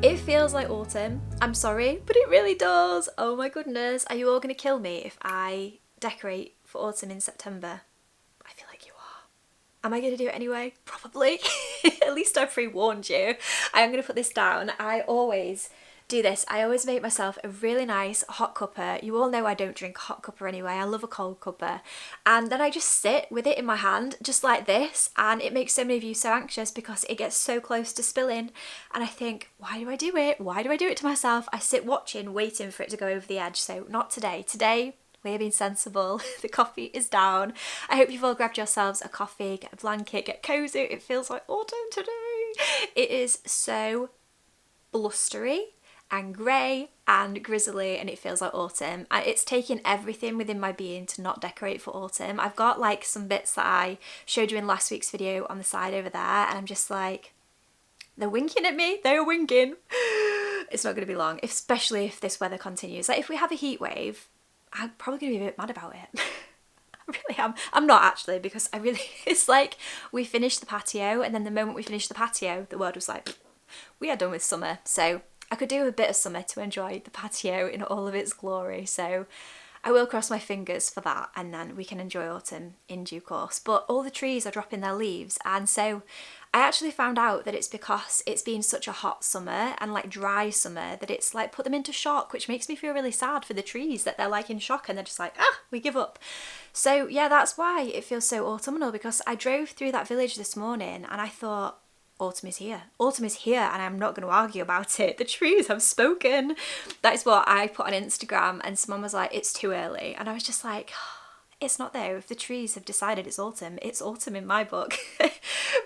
It feels like autumn. I'm sorry, but it really does. Oh my goodness. Are you all going to kill me if I decorate for autumn in September? I feel like you are. Am I going to do it anyway? Probably. At least I pre-warned you. I am going to put this down. I always do this. I always make myself a really nice hot cuppa. You all know I don't drink hot cuppa anyway. I love a cold cuppa. And then I just sit with it in my hand, just like this. And it makes so many of you so anxious because it gets so close to spilling. And I think, why do I do it? Why do I do it to myself? I sit watching, waiting for it to go over the edge. So not today. Today, we're being sensible. The coffee is down. I hope you've all grabbed yourselves a coffee, get a blanket, get cozy. It feels like autumn today. It is so blustery and grey and grizzly, and it feels like autumn. It's taken everything within my being to not decorate for autumn. I've got like some bits that I showed you in last week's video on the side over there, and I'm just like, they're winking at me. They're winking. It's not going to be long, especially if this weather continues. Like if we have a heat wave, I'm probably going to be a bit mad about it. I really am. I'm not actually, because it's like we finished the patio, and then the moment we finished the patio, the world was like, we are done with summer. So I could do a bit of summer to enjoy the patio in all of its glory. So I will cross my fingers for that, and then we can enjoy autumn in due course. But all the trees are dropping their leaves, and so I actually found out that it's because it's been such a hot summer and like dry summer that it's like put them into shock, which makes me feel really sad for the trees that they're like in shock and they're just like, we give up. So yeah, that's why it feels so autumnal, because I drove through that village this morning and I thought, autumn is here. Autumn is here, and I'm not going to argue about it. The trees have spoken. That is what I put on Instagram, and someone was like, it's too early. And I was just like, it's not though. If the trees have decided it's autumn in my book.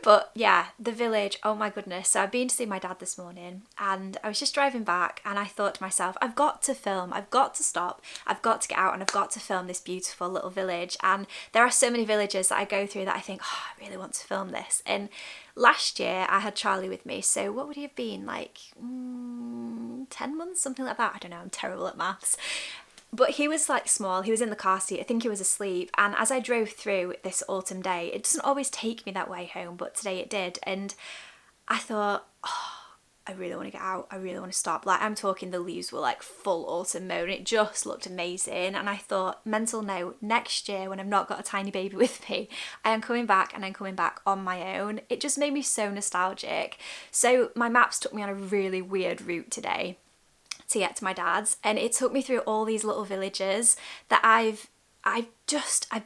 But yeah, the village, oh my goodness. So I've been to see my dad this morning, and I was just driving back, and I thought to myself, I've got to film, I've got to stop, I've got to get out, and I've got to film this beautiful little village. And there are so many villages that I go through that I think, I really want to film this. And last year I had Charlie with me, so what would he have been, like 10 months, something like that? I don't know, I'm terrible at maths. But he was like small, he was in the car seat, I think he was asleep, and as I drove through this autumn day, it doesn't always take me that way home, but today it did, and I thought, I really want to get out, I really want to stop. Like, I'm talking, the leaves were like full autumn mode, and it just looked amazing. And I thought, mental note, next year when I've not got a tiny baby with me, I am coming back, and I'm coming back on my own. It just made me so nostalgic. So my maps took me on a really weird route today to get to my dad's, and it took me through all these little villages that I've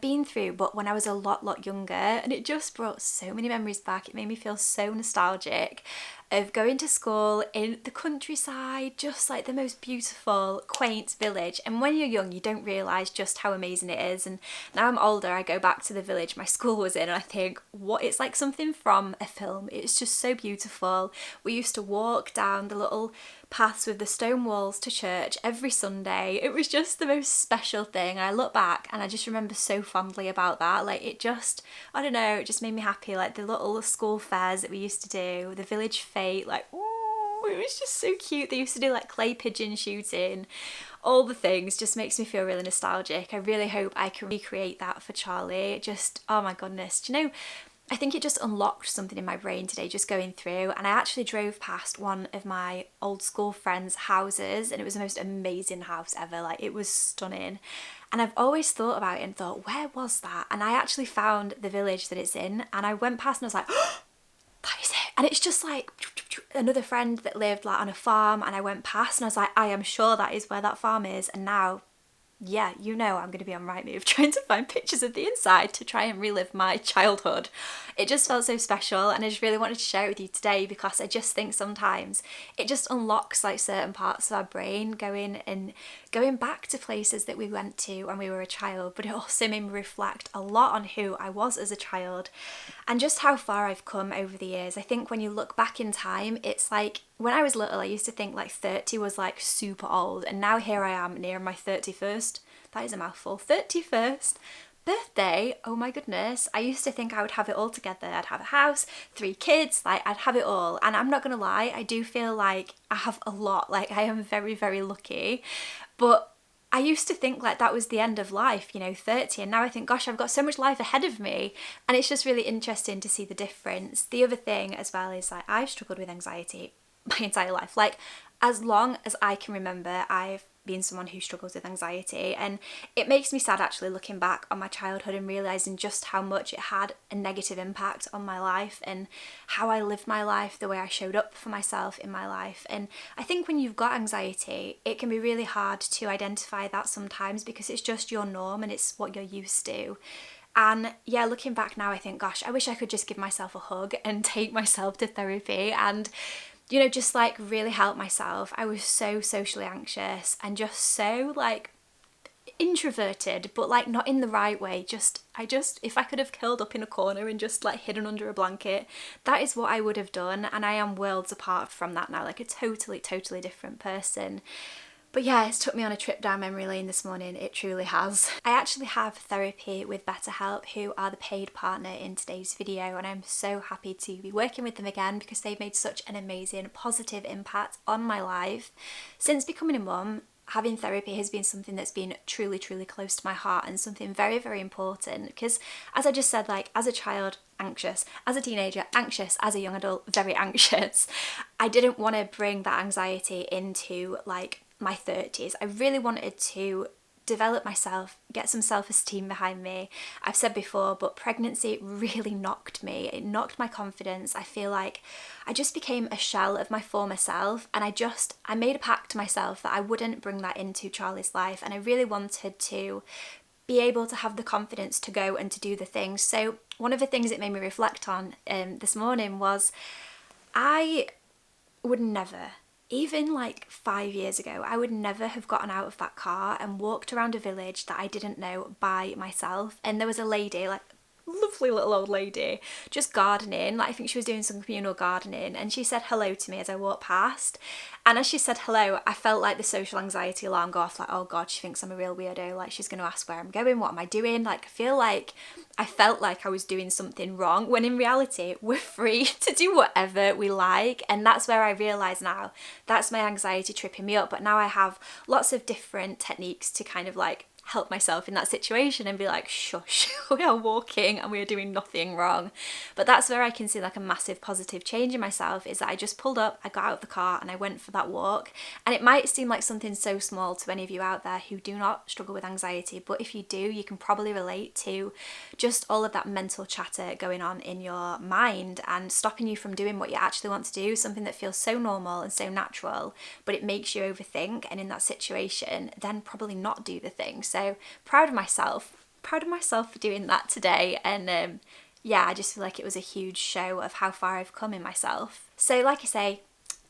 been through, but when I was a lot younger, and it just brought so many memories back. It made me feel so nostalgic of going to school in the countryside, just like the most beautiful, quaint village. And when you're young, you don't realise just how amazing it is. And now I'm older, I go back to the village my school was in, and I think, what, it's like something from a film. It's just so beautiful. We used to walk down the little paths with the stone walls to church every Sunday. It was just the most special thing. I look back and I just remember so fondly about that. Like, it just, I don't know, it just made me happy. Like the little school fairs that we used to do, the village fete, like, ooh, it was just so cute. They used to do like clay pigeon shooting, all the things. Just makes me feel really nostalgic. I really hope I can recreate that for Charlie. It just, oh my goodness, do you know, I think it just unlocked something in my brain today, just going through, and I actually drove past one of my old school friends' houses, and it was the most amazing house ever. Like, it was stunning, and I've always thought about it and thought, where was that? And I actually found the village that it's in, and I went past and I was like, oh, that is it. And it's just like another friend that lived like on a farm, and I went past and I was like, I am sure that is where that farm is. And now, yeah, you know, I'm going to be on Rightmove trying to find pictures of the inside to try and relive my childhood. It just felt so special, and I just really wanted to share it with you today, because I just think sometimes it just unlocks like certain parts of our brain, going back to places that we went to when we were a child. But it also made me reflect a lot on who I was as a child and just how far I've come over the years. I think when you look back in time, it's like, when I was little, I used to think like 30 was like super old, and now here I am near my 31st, that is a mouthful, 31st birthday. Oh my goodness, I used to think I would have it all together. I'd have a house, 3 kids, like I'd have it all. And I'm not gonna lie, I do feel like I have a lot. Like, I am very, very lucky. But I used to think like that was the end of life, you know, 30, and now I think, gosh, I've got so much life ahead of me, and it's just really interesting to see the difference. The other thing as well is like, I've struggled with anxiety my entire life. Like, as long as I can remember, I've been someone who struggles with anxiety, and it makes me sad actually looking back on my childhood and realising just how much it had a negative impact on my life and how I lived my life, the way I showed up for myself in my life. And I think when you've got anxiety, it can be really hard to identify that sometimes because it's just your norm and it's what you're used to. And yeah, looking back now, I think, gosh, I wish I could just give myself a hug and take myself to therapy and, you know, just like really help myself. I was so socially anxious and just so like introverted, but like not in the right way. If I could have curled up in a corner and just like hidden under a blanket, that is what I would have done. And I am worlds apart from that now, like a totally different person. But yeah, it's took me on a trip down memory lane this morning, it truly has. I actually have therapy with BetterHelp, who are the paid partner in today's video, and I'm so happy to be working with them again because they've made such an amazing positive impact on my life. Since becoming a mum, having therapy has been something that's been truly close to my heart and something very important because, as I just said, like as a child, anxious, as a teenager, anxious, as a young adult, very anxious. I didn't want to bring that anxiety into like my 30s. I really wanted to develop myself, get some self-esteem behind me. I've said before, but pregnancy really knocked me. It knocked my confidence. I feel like I just became a shell of my former self, and I made a pact to myself that I wouldn't bring that into Charlie's life, and I really wanted to be able to have the confidence to go and to do the things. So one of the things it made me reflect on this morning was I would never, even like 5 years ago, I would never have gotten out of that car and walked around a village that I didn't know by myself. And there was a lady, like lovely little old lady, just gardening. Like I think she was doing some communal gardening, and she said hello to me as I walked past. And as she said hello, I felt like the social anxiety alarm go off, like, oh God, she thinks I'm a real weirdo. Like she's going to ask where I'm going, what am I doing? Like I felt like I was doing something wrong, when in reality, we're free to do whatever we like. And that's where I realise now, that's my anxiety tripping me up. But now I have lots of different techniques to kind of like help myself in that situation and be like, shush, we are walking and we are doing nothing wrong. But that's where I can see like a massive positive change in myself, is that I just pulled up, I got out of the car and I went for that walk. And it might seem like something so small to any of you out there who do not struggle with anxiety, but if you do, you can probably relate to just all of that mental chatter going on in your mind and stopping you from doing what you actually want to do, something that feels so normal and so natural, but it makes you overthink, and in that situation then probably not do the thing. So proud of myself for doing that today. And yeah, I just feel like it was a huge show of how far I've come in myself. So like I say,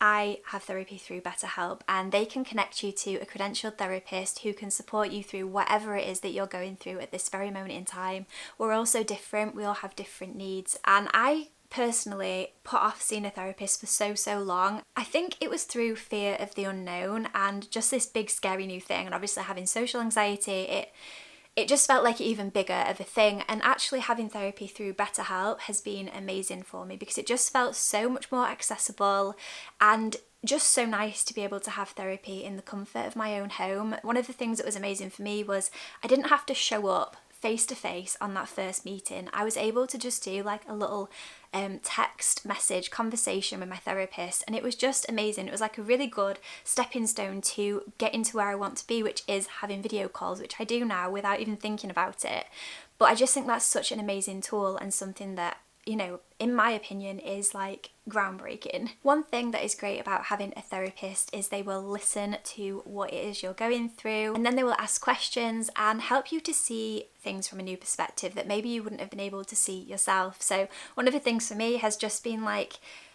I have therapy through BetterHelp, and they can connect you to a credentialed therapist who can support you through whatever it is that you're going through at this very moment in time. We're all so different, we all have different needs, and I personally put off seeing a therapist for so long. I think it was through fear of the unknown and just this big scary new thing, and obviously having social anxiety, it just felt like even bigger of a thing. And actually having therapy through BetterHelp has been amazing for me because it just felt so much more accessible and just so nice to be able to have therapy in the comfort of my own home. One of the things that was amazing for me was I didn't have to show up face to face on that first meeting. I was able to just do like a little text message conversation with my therapist, and it was just amazing. It was like a really good stepping stone to get into where I want to be, which is having video calls, which I do now without even thinking about it. But I just think that's such an amazing tool and something that, you know, in my opinion is like groundbreaking. One thing that is great about having a therapist is they will listen to what it is you're going through, and then they will ask questions and help you to see things from a new perspective that maybe you wouldn't have been able to see yourself. So one of the things for me has just been like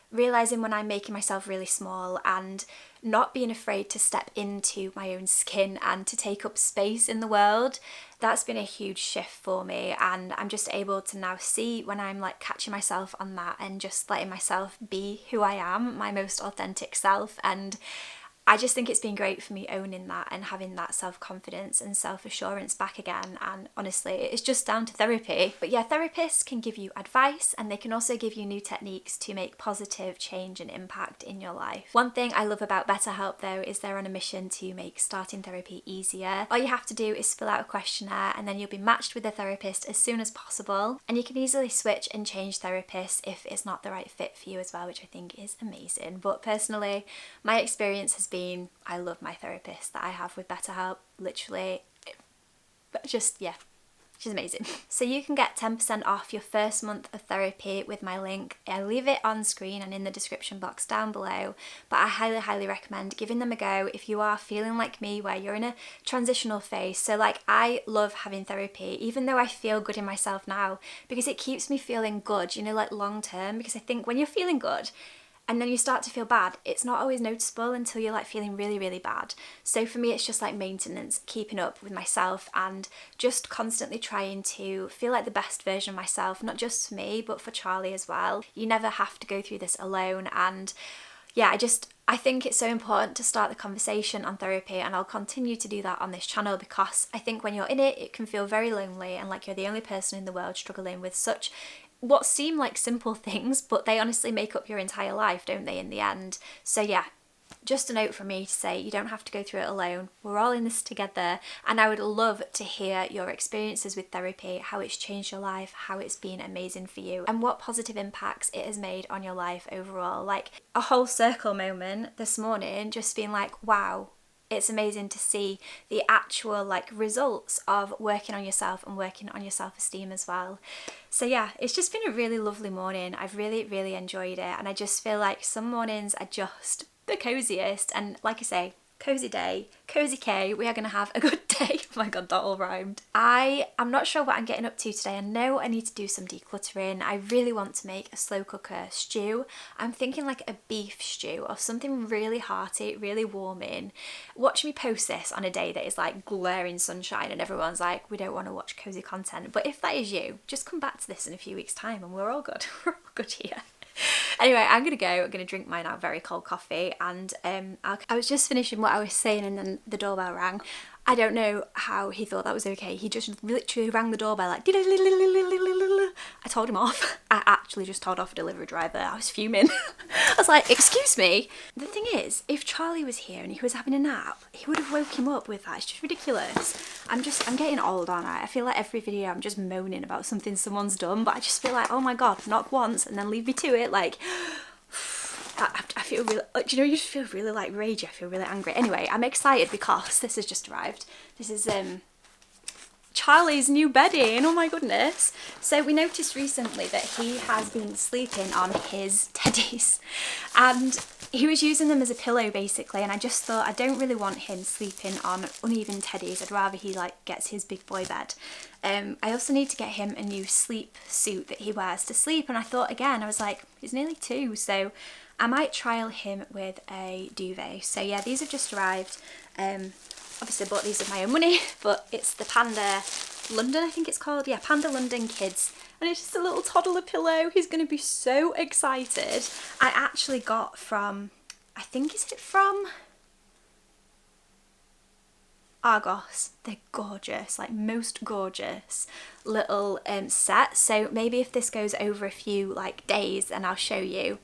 realising when I'm making myself really small and not being afraid to step into my own skin and to take up space in the world. That's been a huge shift for me, and I'm just able to now see when I'm like catching myself on that and just letting myself be who I am, my most authentic self. And I just think it's been great for me owning that and having that self-confidence and self-assurance back again. And honestly, it's just down to therapy. But yeah, therapists can give you advice, and they can also give you new techniques to make positive change and impact in your life. One thing I love about BetterHelp though is they're on a mission to make starting therapy easier. All you have to do is fill out a questionnaire, and then you'll be matched with a therapist as soon as possible. And you can easily switch and change therapists if it's not the right fit for you as well, which I think is amazing. But personally, my experience has been, I love my therapist that I have with BetterHelp. Literally, just, yeah, she's amazing. So you can get 10% off your first month of therapy with my link. I'll leave it on screen and in the description box down below, but I highly recommend giving them a go if you are feeling like me, where you're in a transitional phase. So like, I love having therapy, even though I feel good in myself now, because it keeps me feeling good, you know, like long term, because I think when you're feeling good and then you start to feel bad, it's not always noticeable until you're like feeling really bad. So for me, it's just like maintenance, keeping up with myself and just constantly trying to feel like the best version of myself, not just for me, but for Charlie as well. You never have to go through this alone. And yeah, I think it's so important to start the conversation on therapy, and I'll continue to do that on this channel, because I think when you're in it, it can feel very lonely and like you're the only person in the world struggling with such what seem like simple things, but they honestly make up your entire life, don't they, in the end? So yeah, just a note from me to say you don't have to go through it alone. We're all in this together, and I would love to hear your experiences with therapy, how it's changed your life, how it's been amazing for you, and what positive impacts it has made on your life overall. Like a whole circle moment this morning, just being like, wow, it's amazing to see the actual like results of working on yourself and working on your self-esteem as well. So yeah, it's just been a really lovely morning. I've really enjoyed it, and I just feel like some mornings are just the coziest, and like I say, cozy day, cozy K, we are going to have a good day. Oh my god, that all rhymed. I'm not sure what I'm getting up to today. I know I need to do some decluttering. I really want to make a slow cooker stew. I'm thinking like a beef stew or something really hearty, really warming. Watch me post this on a day that is like glaring sunshine and everyone's like, we don't want to watch cozy content. But if that is you, just come back to this in a few weeks' time and we're all good. We're all good here. Anyway, I'm going to drink my now very cold coffee, and I was just finishing what I was saying and then the doorbell rang. I don't know how he thought that was okay. He just literally rang the doorbell like, I told him off. I actually just told off a delivery driver. I was fuming. I was like, excuse me. The thing is, if Charlie was here and he was having a nap, he would have woke him up with that. It's just ridiculous. I'm getting old, aren't I? I feel like every video I'm just moaning about something someone's done, but I just feel like, oh my god, knock once and then leave me to it. Like, I feel really, do you know, you just feel really like ragey. I feel really angry. Anyway, I'm excited because this has just arrived. This is Charlie's new bedding. Oh my goodness. So we noticed recently that he has been sleeping on his teddies, and he was using them as a pillow basically, and I just thought I don't really want him sleeping on uneven teddies. I'd rather he like gets his big boy bed. I also need to get him a new sleep suit that he wears to sleep, and I thought again, I was like, he's nearly 2, so I might trial him with a duvet. So yeah, these have just arrived. Obviously I bought these with my own money, but it's the Panda London, I think it's called. Yeah, Panda London Kids. And it's just a little toddler pillow. He's going to be so excited. I actually got from, I think, is it from Argos? They're gorgeous, like most gorgeous little set. So maybe if this goes over a few like days, then I'll show you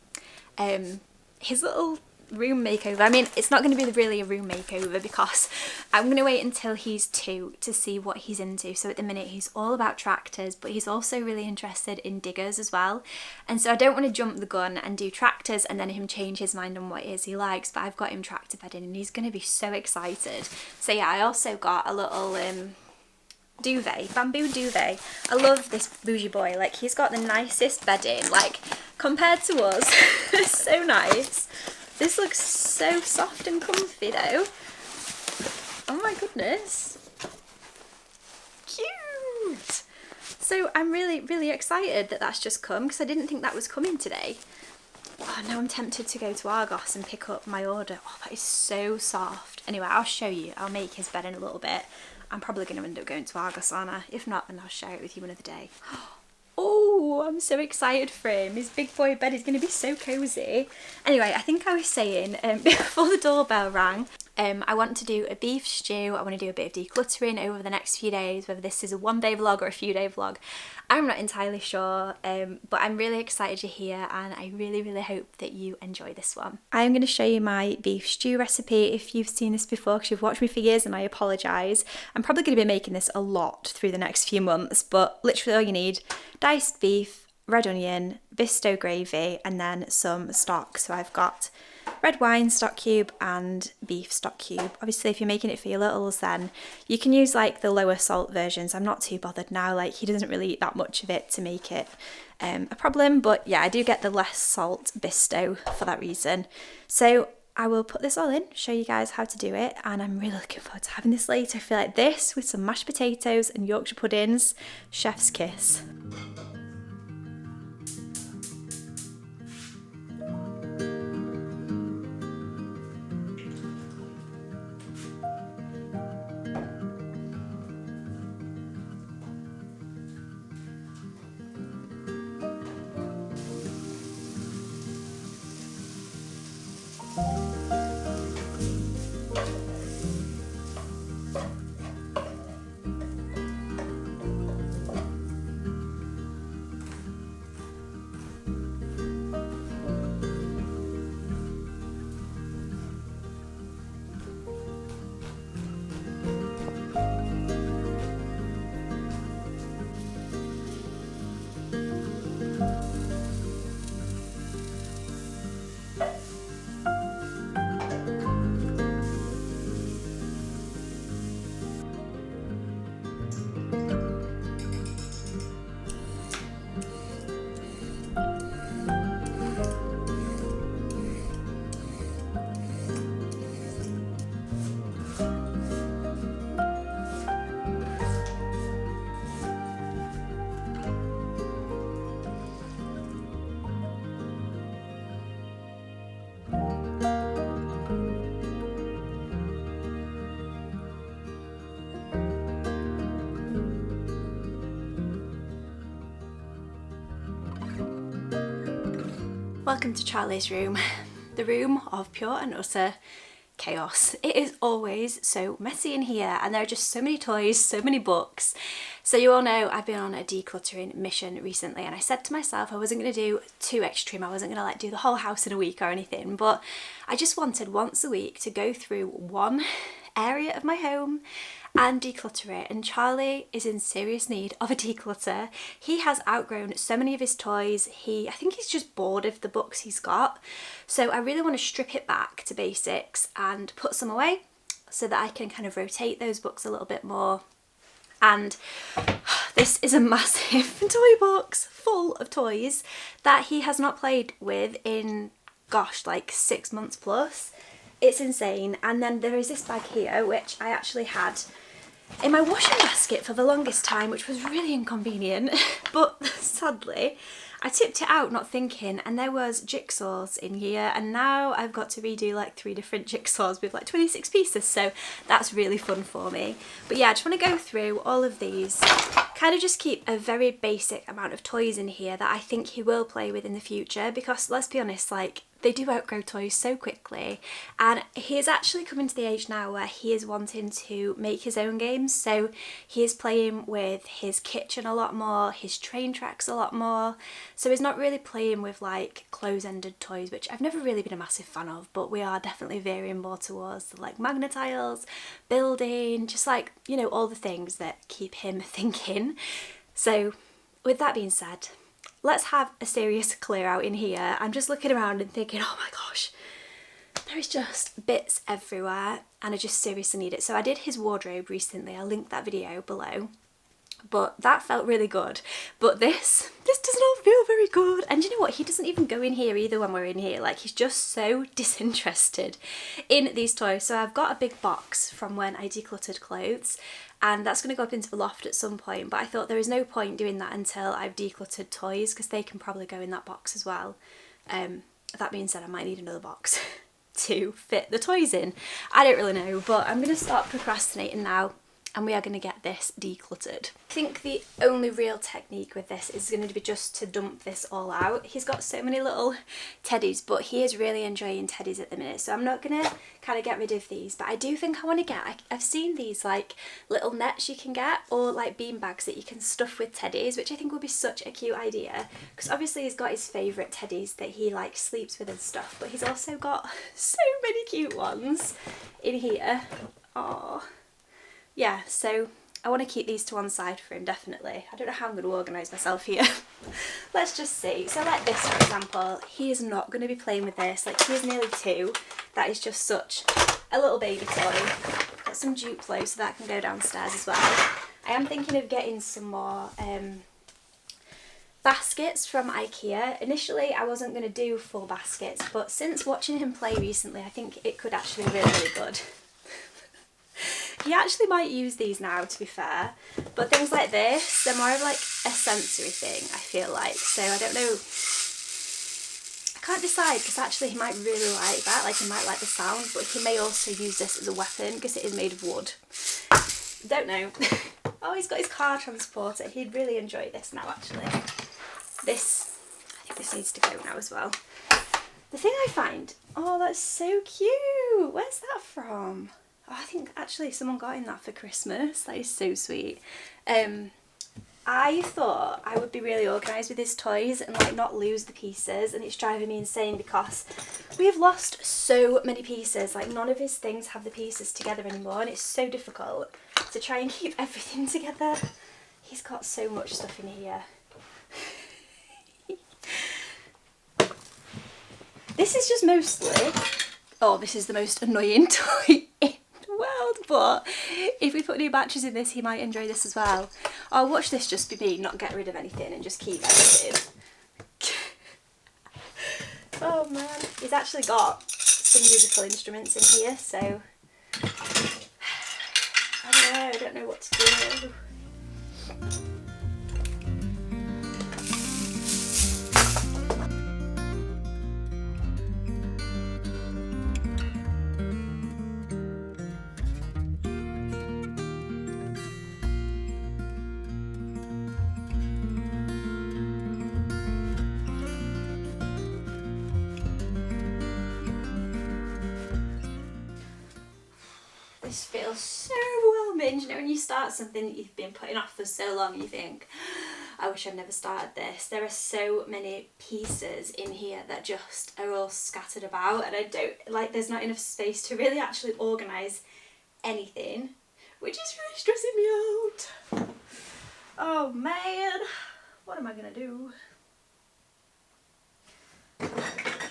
his little room makeover. I mean, it's not going to be really a room makeover because I'm going to wait until he's 2 to see what he's into. So at the minute he's all about tractors, but he's also really interested in diggers as well. And so I don't want to jump the gun and do tractors and then him change his mind on what it is he likes, but I've got him tractor bedding and he's going to be so excited. So yeah, I also got a little duvet, bamboo duvet. I love this bougie boy. Like, he's got the nicest bedding, like compared to us. It's so nice. This looks so soft and comfy though. Oh my goodness. Cute. So I'm really excited that that's just come, because I didn't think that was coming today. Oh, now I'm tempted to go to Argos and pick up my order. Oh, that is so soft. Anyway, I'll show you. I'll make his bed in a little bit. I'm probably going to end up going to Argos, aren't I? If not, then I'll share it with you another day. Oh, Oh, I'm so excited for him. His big boy bed is going to be so cosy. Anyway, I think I was saying before the doorbell rang, I want to do a beef stew. I want to do a bit of decluttering over the next few days, whether this is a one-day vlog or a few-day vlog. I'm not entirely sure, but I'm really excited to hear, and I really hope that you enjoy this one. I'm going to show you my beef stew recipe. If you've seen this before, because you've watched me for years, and I apologise. I'm probably going to be making this a lot through the next few months, but literally all you need: diced beef, red onion, Bisto gravy, and then some stock. So I've got red wine stock cube and beef stock cube. Obviously, if you're making it for your littles, then you can use like the lower salt versions. I'm not too bothered now, like he doesn't really eat that much of it to make it a problem, but yeah, I do get the less salt Bisto for that reason. So I will put this all in, show you guys how to do it, and I'm really looking forward to having this later. I feel like this with some mashed potatoes and Yorkshire puddings, chef's kiss. Welcome to Charlie's room, the room of pure and utter chaos. It is always so messy in here, and there are just so many toys, so many books. So you all know I've been on a decluttering mission recently, and I said to myself I wasn't going to do too extreme. I wasn't going to like do the whole house in a week or anything, but I just wanted once a week to go through one area of my home and declutter it. And Charlie is in serious need of a declutter. He has outgrown so many of his toys. I think he's just bored of the books he's got. So I really want to strip it back to basics and put some away so that I can kind of rotate those books a little bit more. And this is a massive toy box full of toys that he has not played with in, gosh, like 6 months plus. It's insane. And then there is this bag here, which I actually had in my washing basket for the longest time, which was really inconvenient. But sadly, I tipped it out not thinking, and there was jigsaws in here, and now I've got to redo like 3 different jigsaws with like 26 pieces, so that's really fun for me. But yeah, I just want to go through all of these, kind of just keep a very basic amount of toys in here that I think he will play with in the future, because let's be honest, like, they do outgrow toys so quickly, and he is actually coming to the age now where he is wanting to make his own games. So he is playing with his kitchen a lot more, his train tracks a lot more, so he's not really playing with like close-ended toys, which I've never really been a massive fan of, but we are definitely veering more towards the, like, magnetiles, building, just like, you know, all the things that keep him thinking. So with that being said, let's have a serious clear out in here. I'm just looking around and thinking, oh my gosh, there is just bits everywhere, and I just seriously need it. So I did his wardrobe recently, I'll link that video below, but that felt really good. But this does not feel very good. And you know what, he doesn't even go in here either when we're in here. Like, he's just so disinterested in these toys. So I've got a big box from when I decluttered clothes, and that's going to go up into the loft at some point, but I thought there is no point doing that until I've decluttered toys, because they can probably go in that box as well. That being said, I might need another box to fit the toys in. I don't really know, but I'm going to start procrastinating now and we are going to get this decluttered. I think the only real technique with this is going to be just to dump this all out. He's got so many little teddies, but he is really enjoying teddies at the minute, so I'm not going to kind of get rid of these, but I do think I want to get, I've seen these like little nets you can get, or like bean bags that you can stuff with teddies, which I think would be such a cute idea, because obviously he's got his favourite teddies that he like sleeps with and stuff, but he's also got so many cute ones in here. Oh. Yeah, so I want to keep these to one side for him, definitely. I don't know how I'm going to organise myself here. Let's just see. So like this, for example, he is not going to be playing with this. Like, he is nearly 2. That is just such a little baby toy. Got some Duplo so that can go downstairs as well. I am thinking of getting some more baskets from IKEA. Initially, I wasn't going to do full baskets, but since watching him play recently, I think it could actually be really, really good. He actually might use these now, to be fair, but things like this, they're more of like a sensory thing, I feel like, so I don't know, I can't decide, because actually he might really like that, like he might like the sound, but he may also use this as a weapon because it is made of wood. Don't know. Oh, he's got his car transporter. He'd really enjoy this now, actually. This, I think this needs to go now as well. The thing I find, oh, that's so cute. Where's that from? Oh, I think actually someone got him that for Christmas. That is so sweet. I thought I would be really organised with his toys and like not lose the pieces, and it's driving me insane because we have lost so many pieces. Like, none of his things have the pieces together anymore, and it's so difficult to try and keep everything together. He's got so much stuff in here. This is just mostly, oh, this is the most annoying toy in the world, but if we put new batteries in this, he might enjoy this as well. I'll watch this just be me, not get rid of anything and just keep everything. Oh man, he's actually got some musical instruments in here, so I don't know what to do. This feels so overwhelming. You know, when you start something that you've been putting off for so long, you think, I wish I'd never started this. There are so many pieces in here that just are all scattered about, and I don't, like, there's not enough space to really actually organise anything, which is really stressing me out. Oh man, what am I gonna do?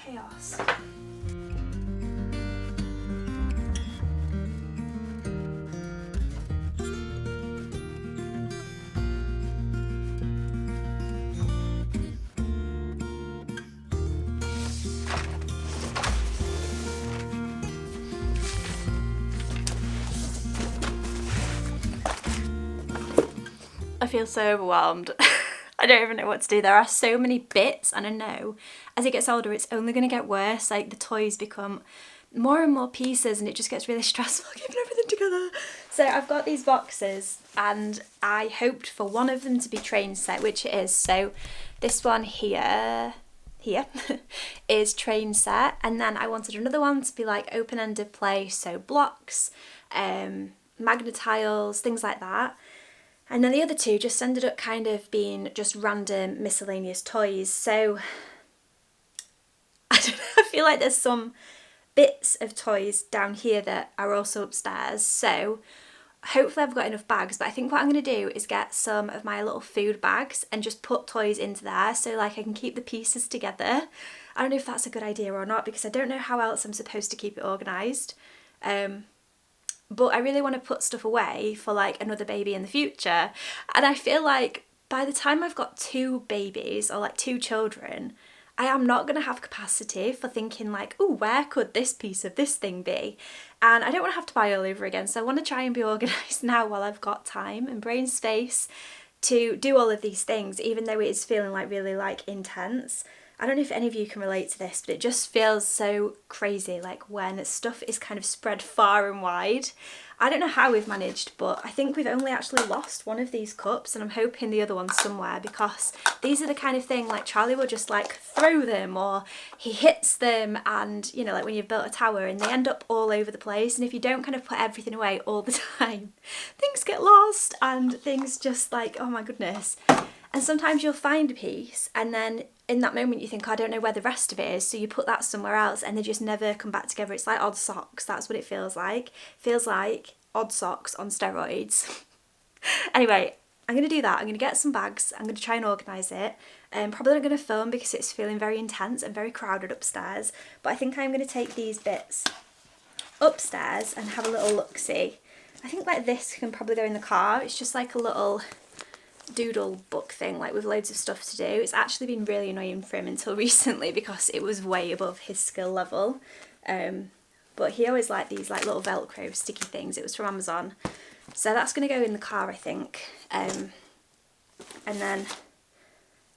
Chaos. I feel so overwhelmed. I don't even know what to do. There are so many bits, and I know as he gets older it's only going to get worse. Like, the toys become more and more pieces and it just gets really stressful keeping everything together. So I've got these boxes and I hoped for one of them to be train set, which it is. So this one here is train set, and then I wanted another one to be like open-ended play, so blocks, magnet tiles, things like that. And then the other two just ended up kind of being just random miscellaneous toys. So I don't know, I feel like there's some bits of toys down here that are also upstairs. So hopefully I've got enough bags, but I think what I'm going to do is get some of my little food bags and just put toys into there, so like I can keep the pieces together. I don't know if that's a good idea or not, because I don't know how else I'm supposed to keep it organised. But I really want to put stuff away for like another baby in the future. And I feel like by the time I've got 2 babies or like 2 children, I am not going to have capacity for thinking like, oh, where could this piece of this thing be? And I don't want to have to buy all over again. So I want to try and be organised now while I've got time and brain space to do all of these things, even though it is feeling like really like intense. I don't know if any of you can relate to this, but it just feels so crazy, like when stuff is kind of spread far and wide. I don't know how we've managed, but I think we've only actually lost one of these cups, and I'm hoping the other one's somewhere, because these are the kind of thing like Charlie will just like throw them, or he hits them, and you know, like when you've built a tower and they end up all over the place, and if you don't kind of put everything away all the time, things get lost and things just like, oh my goodness. And sometimes you'll find a piece and then in that moment you think, oh, I don't know where the rest of it is, so you put that somewhere else and they just never come back together. It's like odd socks, that's what it feels like. Feels like odd socks on steroids. Anyway, I'm going to do that. I'm going to get some bags, I'm going to try and organise it. Probably not going to film because it's feeling very intense and very crowded upstairs, but I think I'm going to take these bits upstairs and have a little look-see. I think like this can probably go in the car. It's just like a little doodle book thing, like with loads of stuff to do. It's actually been really annoying for him until recently because it was way above his skill level. But he always liked these like little Velcro sticky things. It was from Amazon. So that's going to go in the car, I think. And then,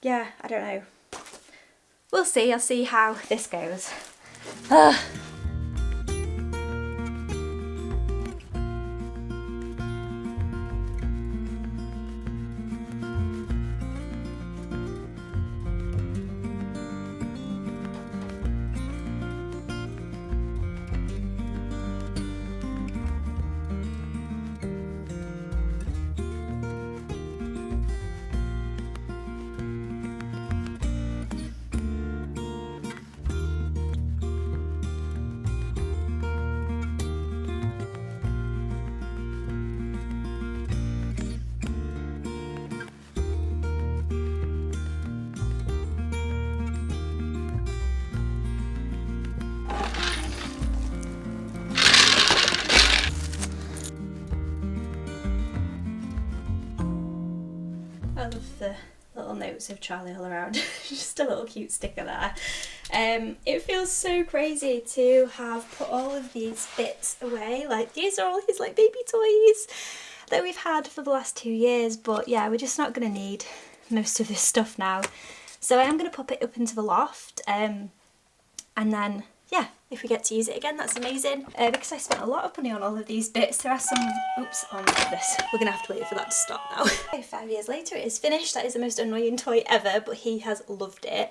yeah, I don't know. We'll see. I'll see how this goes. I love the little notes of Charlie all around. Just a little cute sticker there. It feels so crazy to have put all of these bits away. Like these are all his like baby toys that we've had for the last 2 years, but yeah, we're just not going to need most of this stuff now. So I am going to pop it up into the loft, and then yeah, if we get to use it again, that's amazing. Because I spent a lot of money on all of these bits. There are some, oops, oh my goodness, we're gonna have to wait for that to stop now. 5 years later, it is finished. That is the most annoying toy ever, but he has loved it.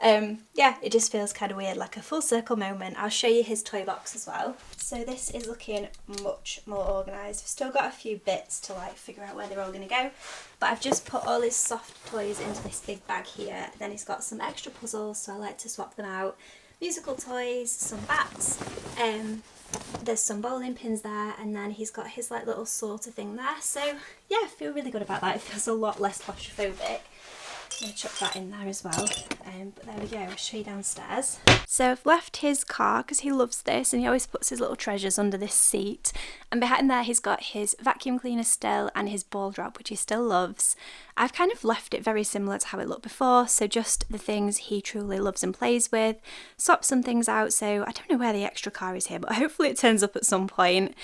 Yeah, it just feels kind of weird, like a full circle moment. I'll show you his toy box as well. So this is looking much more organised. I've still got a few bits to like figure out where they're all gonna go, but I've just put all his soft toys into this big bag here. Then he's got some extra puzzles, so I like to swap them out. Musical toys, some bats, there's some bowling pins there, and then he's got his like little sorter thing there. So yeah, I feel really good about that. It feels a lot less claustrophobic. I'm going to chuck that in there as well. But there we go, I'll show you downstairs. So I've left his car because he loves this and he always puts his little treasures under this seat. And behind there he's got his vacuum cleaner still and his ball drop, which he still loves. I've kind of left it very similar to how it looked before, so just the things he truly loves and plays with. Swap some things out, so I don't know where the extra car is here, but hopefully it turns up at some point.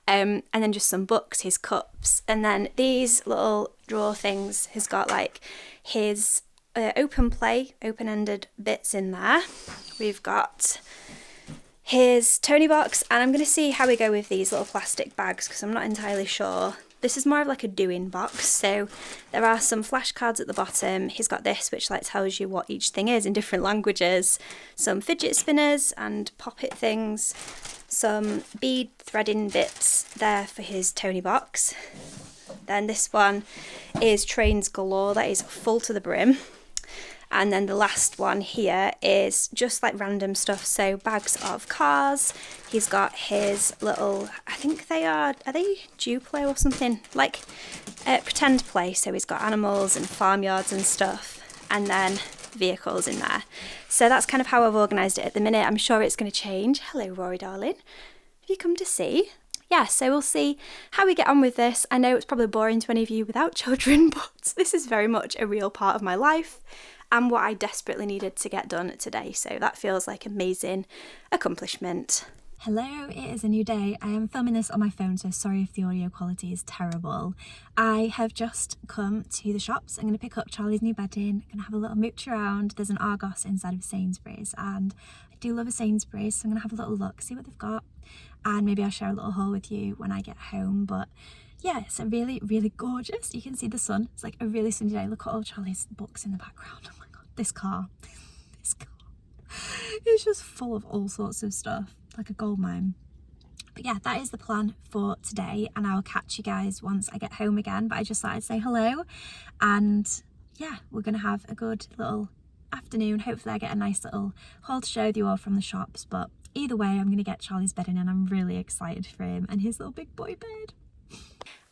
And then just some books, his cups, and then these little drawer things has got like his open play, open-ended bits in there. We've got his Tony box, and I'm going to see how we go with these little plastic bags because I'm not entirely sure. This is more of like a doing box, so there are some flashcards at the bottom. He's got this which like tells you what each thing is in different languages, some fidget spinners and pop-it things, some bead threading bits there for his Tony box. Then this one is trains galore, that is full to the brim. And then the last one here is just like random stuff, so bags of cars. He's got his little, I think are they Duplo or something? Like pretend play, so he's got animals and farmyards and stuff, and then vehicles in there. So that's kind of how I've organised it at the minute. I'm sure it's going to change. Hello Rory darling, have you come to see? Yeah, so we'll see how we get on with this. I know it's probably boring to any of you without children, but this is very much a real part of my life and what I desperately needed to get done today. So that feels like an amazing accomplishment. Hello, it is a new day. I am filming this on my phone, so sorry if the audio quality is terrible. I have just come to the shops. I'm going to pick up Charlie's new bedding. I'm going to have a little mooch around. There's an Argos inside of Sainsbury's, and I do love a Sainsbury's, so I'm going to have a little look, see what they've got, and maybe I'll share a little haul with you when I get home. But yeah, it's a really, really gorgeous. You can see the sun. It's like a really sunny day. Look at all Charlie's books in the background. Oh my god, this car. This car. It's just full of all sorts of stuff, like a gold mine. But yeah, that is the plan for today, and I'll catch you guys once I get home again. But I just thought I'd say hello, and yeah, we're gonna have a good little afternoon. Hopefully I get a nice little haul to show with you all from the shops, but either way I'm gonna get Charlie's bed in, and I'm really excited for him and his little big boy bed.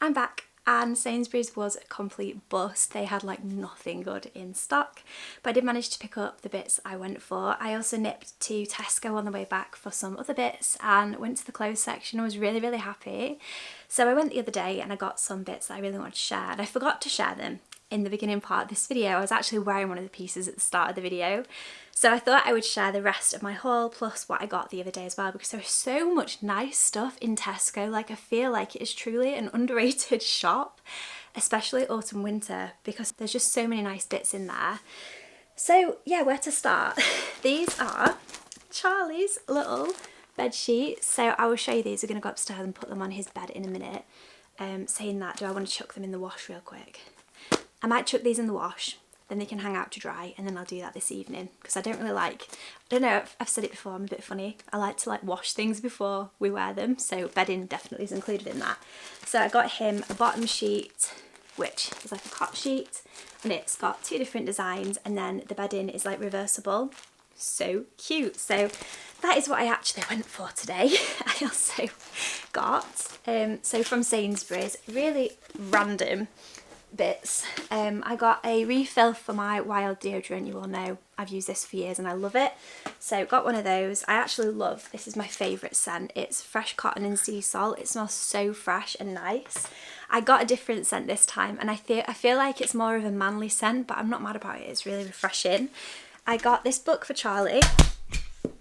I'm back, and Sainsbury's was a complete bust. They had like nothing good in stock, but I did manage to pick up the bits I went for. I also nipped to Tesco on the way back for some other bits and went to the clothes section. I was really, really happy. So I went the other day and I got some bits that I really wanted to share, and I forgot to share them in the beginning part of this video. I was actually wearing one of the pieces at the start of the video, so I thought I would share the rest of my haul plus what I got the other day as well, because there was so much nice stuff in Tesco. Like, I feel like it is truly an underrated shop, especially autumn winter, because there's just so many nice bits in there. So yeah, where to start? These are Charlie's little bed sheets. So I will show you these. We're going to go upstairs and put them on his bed in a minute. Saying that, do I want to chuck them in the wash real quick? I might chuck these in the wash, then they can hang out to dry, and then I'll do that this evening, because I don't really like, I don't know, I've said it before, I'm a bit funny. I like to like wash things before we wear them, so bedding definitely is included in that. So I got him a bottom sheet, which is like a cot sheet, and it's got two different designs, and then the bedding is like reversible. So cute. So that is what I actually went for today. I also got, so from Sainsbury's, really random bits. I got a refill for my Wild deodorant. You all know I've used this for years and I love it. So got one of those. I actually love, this is my favourite scent. It's fresh cotton and sea salt. It smells so fresh and nice. I got a different scent this time, and I feel like it's more of a manly scent, but I'm not mad about it. It's really refreshing. I got this book for Charlie.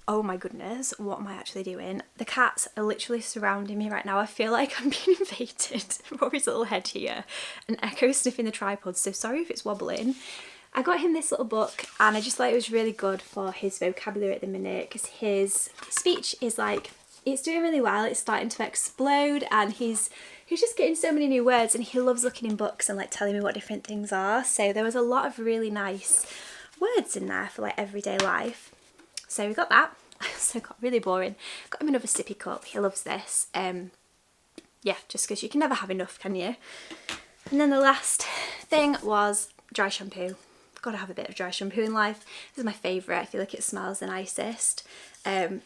Oh my goodness, what am I actually doing? The cats are literally surrounding me right now. I feel like I'm being invaded. Rory's little head here, and Echo sniffing the tripod, so sorry if it's wobbling. I got him this little book, and I just thought it was really good for his vocabulary at the minute, because his speech is like, it's doing really well. It's starting to explode, and he's just getting so many new words, and he loves looking in books and like telling me what different things are. So there was a lot of really nice words in there for like everyday life. So we got that. I also got really boring. Got him another sippy cup. He loves this. Yeah, just because you can never have enough, can you? And then the last thing was dry shampoo. Gotta have a bit of dry shampoo in life. This is my favourite. I feel like it smells the nicest.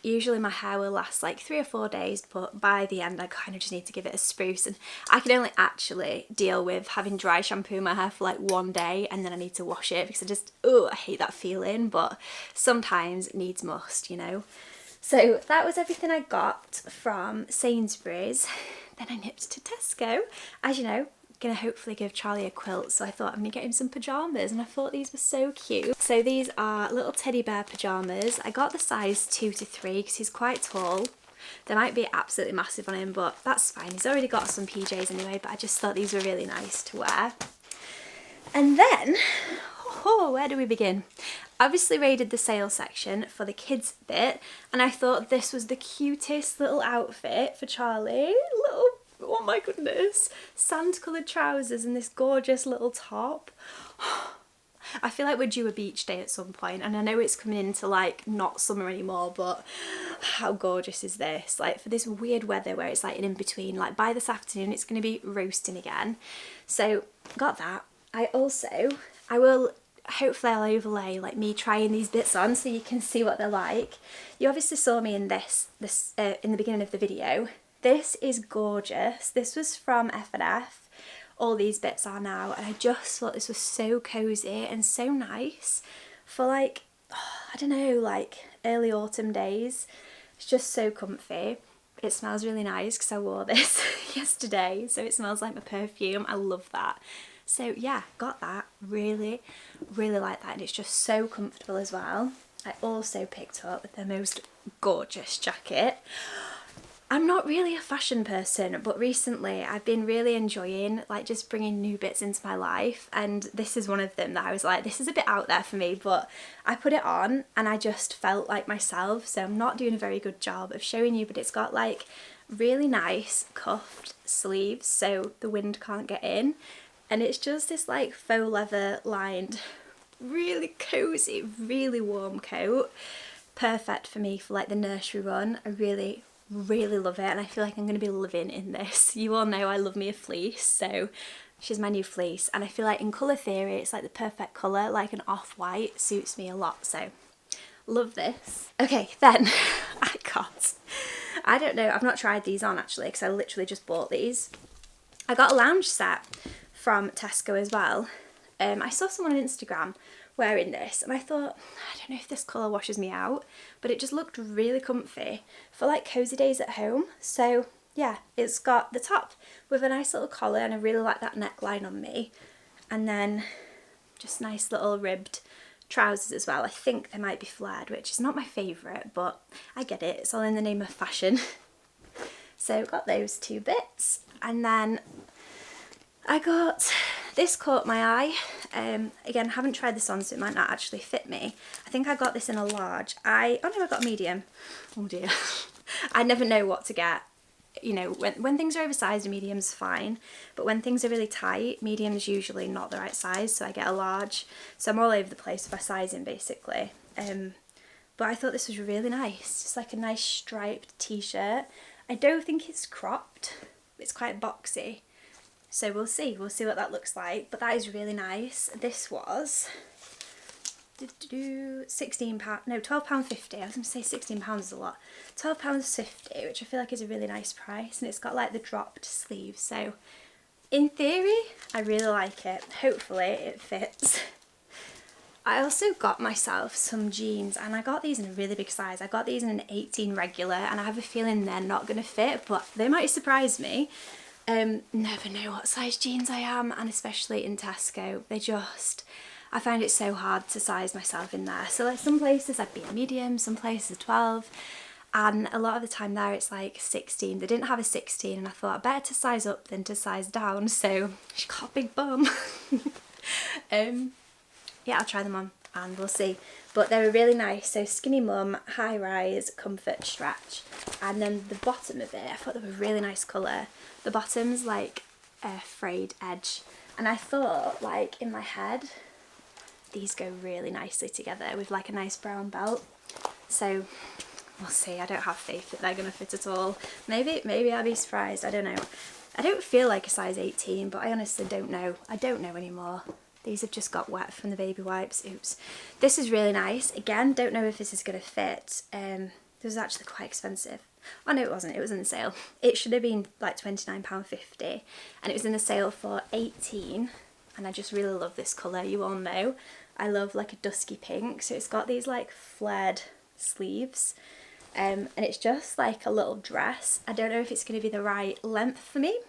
Usually my hair will last like 3 or 4 days, but by the end I kind of just need to give it a spruce, and I can only actually deal with having dry shampoo in my hair for like 1 day, and then I need to wash it because I hate that feeling, but sometimes it needs must, you know. So that was everything I got from Sainsbury's. Then I nipped to Tesco. As you know, gonna hopefully give Charlie a quilt, so I thought I'm gonna get him some pajamas, and I thought these were so cute. So these are little teddy bear pajamas. I got the size 2 to 3 because he's quite tall. They might be absolutely massive on him, but that's fine. He's already got some PJs anyway, but I just thought these were really nice to wear. And then, where do we begin? Obviously raided the sale section for the kids bit, and I thought this was the cutest little outfit for Charlie. Oh my goodness, sand coloured trousers and this gorgeous little top. I feel like we're due a beach day at some point, and I know it's coming into like not summer anymore, but how gorgeous is this? Like, for this weird weather where it's like an in-between, like by this afternoon it's going to be roasting again. So got that. Hopefully I'll overlay like me trying these bits on so you can see what they're like. You obviously saw me in this in the beginning of the video. This is gorgeous. This was from F&F. All these bits are now, and I just thought this was so cozy and so nice for like, I don't know, like early autumn days. It's just so comfy. It smells really nice because I wore this yesterday, so it smells like my perfume. I love that. So yeah, got that. Really, really like that, and it's just so comfortable as well. I also picked up the most gorgeous jacket. I'm not really a fashion person, but recently I've been really enjoying like just bringing new bits into my life, and this is one of them that I was like, this is a bit out there for me, but I put it on and I just felt like myself. So I'm not doing a very good job of showing you, but it's got like really nice cuffed sleeves so the wind can't get in, and it's just this like faux leather lined, really cozy, really warm coat. Perfect for me for like the nursery run. I really love it, and I feel like I'm going to be living in this. You all know I love me a fleece, so she's my new fleece, and I feel like in colour theory it's like the perfect colour, like an off-white suits me a lot, so love this. Okay, then I don't know, I've not tried these on actually because I literally just bought these. I got a lounge set from Tesco as well. I saw someone on Instagram wearing this and I thought, I don't know if this colour washes me out, but it just looked really comfy for like cozy days at home. So yeah, it's got the top with a nice little collar, and I really like that neckline on me, and then just nice little ribbed trousers as well. I think they might be flared, which is not my favourite, but I get it, it's all in the name of fashion. So got those two bits, and then I got, this caught my eye. Again, haven't tried this on, so it might not actually fit me. I think I got this in a large. Oh no, I got a medium. Oh dear. I never know what to get. You know, when things are oversized, a medium's fine. But when things are really tight, medium's usually not the right size, so I get a large. So I'm all over the place with my sizing, basically. But I thought this was really nice. Just like a nice striped t-shirt. I don't think it's cropped. It's quite boxy. So we'll see what that looks like, but that is really nice. This was £16, no, £12.50. I was going to say £16 is a lot. £12.50, which I feel like is a really nice price, and it's got like the dropped sleeves. So in theory, I really like it. Hopefully it fits. I also got myself some jeans, and I got these in a really big size. I got these in an 18 regular, and I have a feeling they're not going to fit, but they might surprise me. Never know what size jeans I am, and especially in Tesco, I find it so hard to size myself in there. So like some places I'd be a medium, some places 12, and a lot of the time there it's like 16. They didn't have a 16, and I thought better to size up than to size down, so she got a big bum. Yeah, I'll try them on and we'll see. But they were really nice. So skinny mum, high rise, comfort, stretch. And then the bottom of it, I thought they were really nice colour. The bottom's like a frayed edge. And I thought, like, in my head, these go really nicely together with like a nice brown belt. So we'll see. I don't have faith that they're going to fit at all. Maybe I'll be surprised. I don't know. I don't feel like a size 18, but I honestly don't know. I don't know anymore. These have just got wet from the baby wipes. Oops. This is really nice. Again, don't know if this is going to fit. This was actually quite expensive. Oh no, it wasn't. It was in the sale. It should have been like £29.50, and it was in the sale for £18. And I just really love this colour. You all know I love like a dusky pink. So it's got these like flared sleeves, and it's just like a little dress. I don't know if it's going to be the right length for me,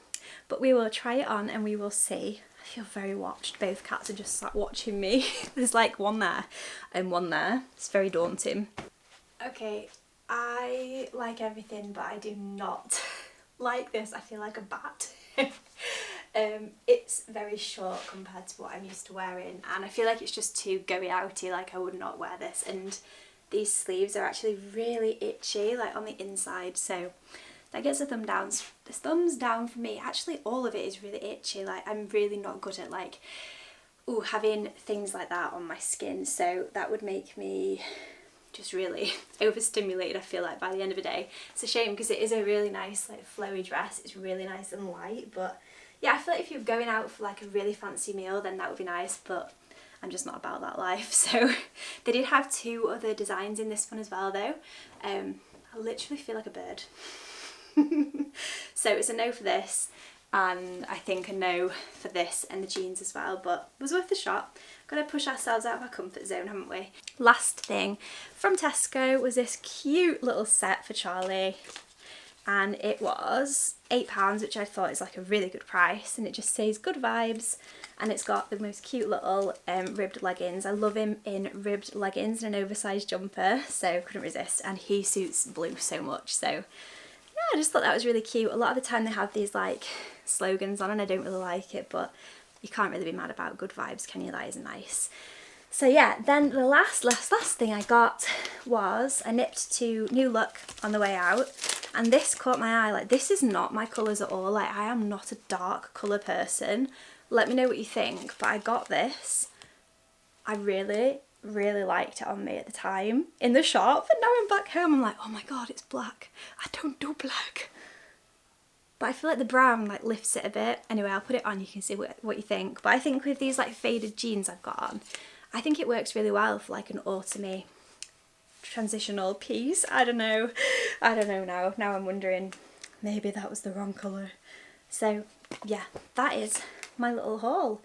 but we will try it on and we will see. I feel very watched. Both cats are just sat watching me. There's like one there and one there. It's very daunting. Okay, I like everything, but I do not like this. I feel like a bat. It's very short compared to what I'm used to wearing, and I feel like it's just too goey outy. Like I would not wear this, and these sleeves are actually really itchy, like on the inside, so that gets a thumbs down for me. Actually, all of it is really itchy. Like I'm really not good at like having things like that on my skin, so that would make me just really overstimulated, I feel like, by the end of the day. It's a shame because it is a really nice like flowy dress. It's really nice and light, but yeah, I feel like if you're going out for like a really fancy meal, then that would be nice, but I'm just not about that life. So they did have two other designs in this one as well though. I literally feel like a bird. So it's a no for this, and I think a no for this and the jeans as well, but it was worth the shot. Gotta push ourselves out of our comfort zone, haven't we? Last thing from Tesco was this cute little set for Charlie, and it was £8, which I thought is like a really good price, and it just says good vibes, and it's got the most cute little ribbed leggings. I love him in ribbed leggings and an oversized jumper, so couldn't resist, and he suits blue so much, so I just thought that was really cute. A lot of the time they have these like slogans on and I don't really like it, but you can't really be mad about good vibes, can you? That is nice. So yeah, then the last thing I got was I nipped to New Look on the way out, and this caught my eye. Like, this is not my colours at all. Like, I am not a dark colour person. Let me know what you think, but I got this. I really liked it on me at the time in the shop, and now I'm back home, I'm like, oh my god, it's black. I don't do black. But I feel like the brown like lifts it a bit. Anyway, I'll put it on, you can see what you think. But I think with these like faded jeans I've got on, I think it works really well for like an autumny transitional piece. I don't know now. Now I'm wondering, maybe that was the wrong colour. So yeah, that is my little haul.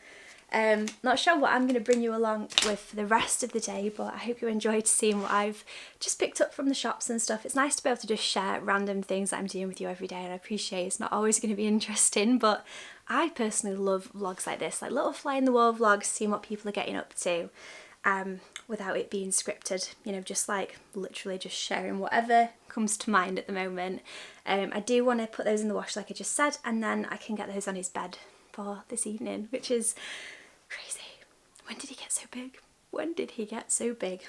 Not sure what I'm going to bring you along with for the rest of the day, but I hope you enjoyed seeing what I've just picked up from the shops and stuff. It's nice to be able to just share random things that I'm doing with you every day, and I appreciate it's not always going to be interesting, but I personally love vlogs like this, like little fly in the wall vlogs, seeing what people are getting up to, without it being scripted, you know, just like literally just sharing whatever comes to mind at the moment. I do want to put those in the wash like I just said, and then I can get those on his bed for this evening, which is crazy. When did he get so big? When did he get so big?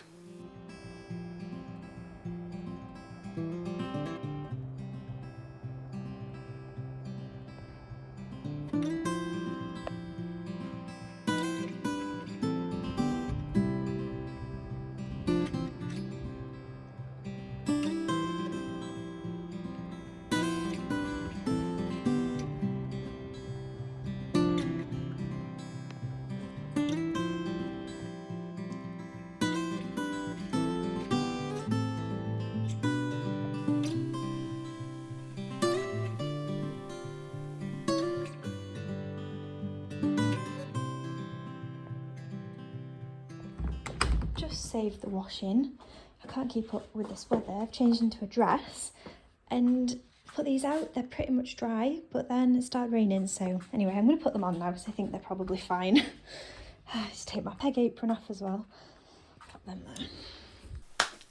Just saved the washing. I can't keep up with this weather. I've changed into a dress and put these out. They're pretty much dry, but then it started raining, so anyway, I'm going to put them on now because I think they're probably fine. Just take my peg apron off as well. Put them there.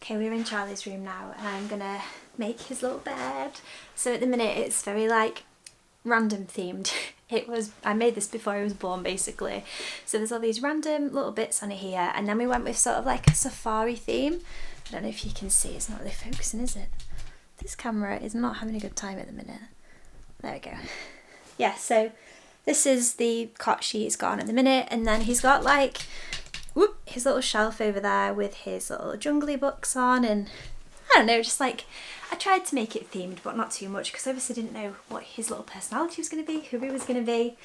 Okay, we're in Charlie's room now and I'm gonna make his little bed. So at the minute it's very like random themed. I made this before he was born basically. So there's all these random little bits on it here, and then we went with sort of like a safari theme. I don't know if you can see, it's not really focusing, is it? This camera is not having a good time at the minute. There we go. Yeah, so this is the cot sheet he's got on at the minute, and then he's got like his little shelf over there with his little jungly books on, and I don't know, just like I tried to make it themed but not too much because obviously I didn't know what his little personality was going to be, who he was going to be.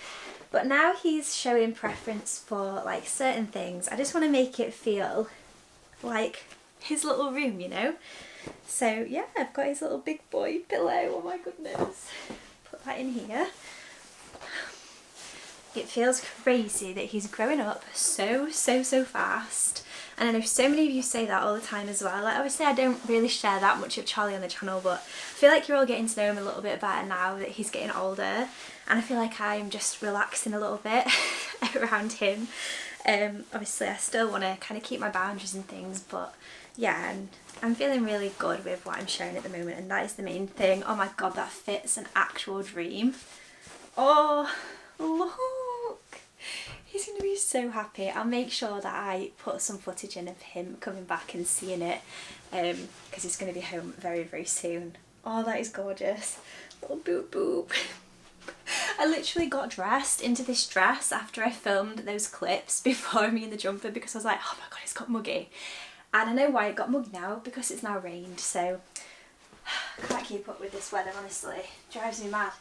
But now he's showing preference for like certain things. I just want to make it feel like his little room, you know? So yeah, I've got his little big boy pillow, oh my goodness. Put that in here. It feels crazy that he's growing up so fast. And I know so many of you say that all the time as well. Like, obviously I don't really share that much of Charlie on the channel, but I feel like you're all getting to know him a little bit better now that he's getting older. And I feel like I'm just relaxing a little bit around him. Obviously I still want to kind of keep my boundaries and things, but yeah, and I'm feeling really good with what I'm sharing at the moment, and that is the main thing. Oh my god, that fits an actual dream. Oh, look! He's going to be so happy. I'll make sure that I put some footage in of him coming back and seeing it, because he's going to be home very soon. Oh, that is gorgeous. Little boop boop. I literally got dressed into this dress after I filmed those clips before me in the jumper because I was like, oh my god, it's got muggy. And I know why it got muggy now, because it's now rained, so I can't keep up with this weather, honestly. It drives me mad.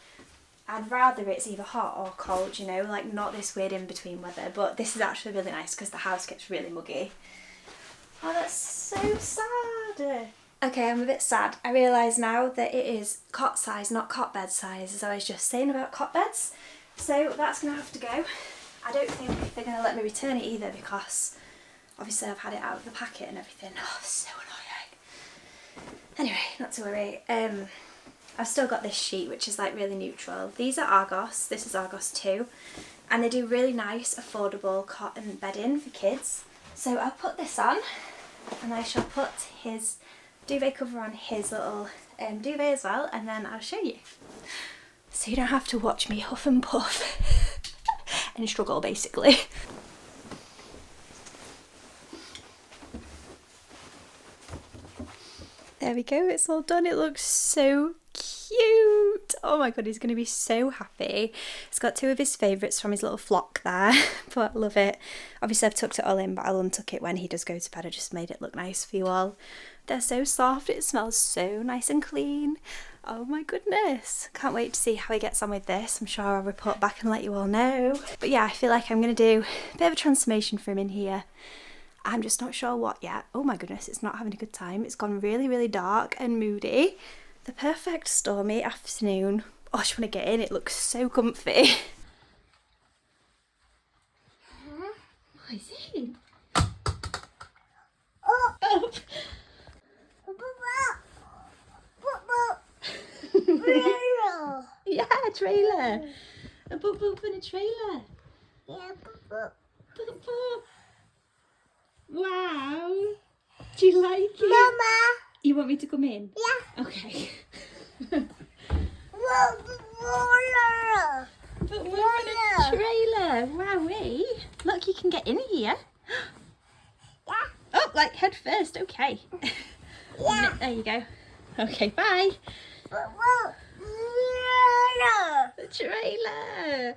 I'd rather it's either hot or cold, you know, like not this weird in-between weather, but this is actually really nice because the house gets really muggy. Oh, that's so sad. Okay, I'm a bit sad. I realise now that it is cot size, not cot bed size, as I was just saying about cot beds. So that's going to have to go. I don't think they're going to let me return it either because obviously I've had it out of the packet and everything. Oh, so annoying. Anyway, not to worry. I've still got this sheet which is like really neutral. These are Argos, this is Argos 2, and they do really nice affordable cotton bedding for kids. So I'll put this on and I shall put his duvet cover on his little duvet as well, and then I'll show you. So you don't have to watch me huff and puff and struggle basically. There we go, it's all done. It looks so cute. Oh my god, he's going to be so happy. He's got two of his favourites from his little flock there, but I love it. Obviously I've tucked it all in, but I'll untuck it when he does go to bed. I just made it look nice for you all. They're so soft, it smells so nice and clean. Oh my goodness. Can't wait to see how he gets on with this. I'm sure I'll report back and let you all know. But yeah, I feel like I'm going to do a bit of a transformation for him in here. I'm just not sure what yet. Oh my goodness, it's not having a good time. It's gone really, really dark and moody. The perfect stormy afternoon. Oh, I just want to get in. It looks so comfy. What is it? Oh. Yeah, a trailer. A boop boop and a trailer. Yeah, boop boop. Boop boop. Wow. Do you like it? Mama. You want me to come in? Yeah. Okay. But we're in a trailer. Wowee. Look, you can get in here. Yeah. Oh, like head first. Okay. Yeah. There you go. Okay, bye. The trailer.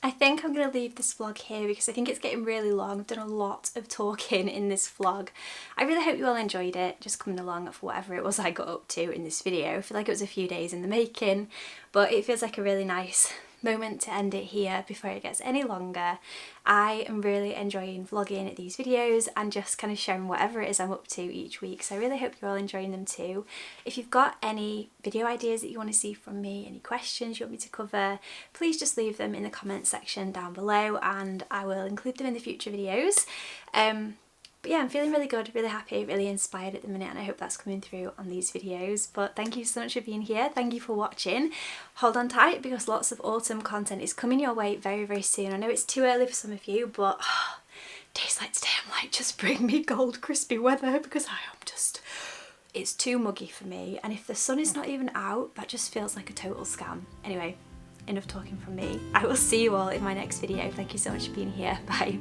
I think I'm going to leave this vlog here because I think it's getting really long. I've done a lot of talking in this vlog. I really hope you all enjoyed it, just coming along for whatever it was I got up to in this video. I feel like it was a few days in the making, but it feels like a really nice moment to end it here before it gets any longer. I am really enjoying vlogging these videos and just kind of sharing whatever it is I'm up to each week, so I really hope you're all enjoying them too. If you've got any video ideas that you want to see from me, any questions you want me to cover, please just leave them in the comments section down below and I will include them in the future videos. But yeah, I'm feeling really good, really happy, really inspired at the minute, and I hope that's coming through on these videos. But thank you so much for being here. Thank you for watching. Hold on tight because lots of autumn content is coming your way very, very soon. I know it's too early for some of you, but days like today I'm like, just bring me cold, crispy weather because I am just, it's too muggy for me. And if the sun is not even out, that just feels like a total scam. Anyway, enough talking from me. I will see you all in my next video. Thank you so much for being here. Bye.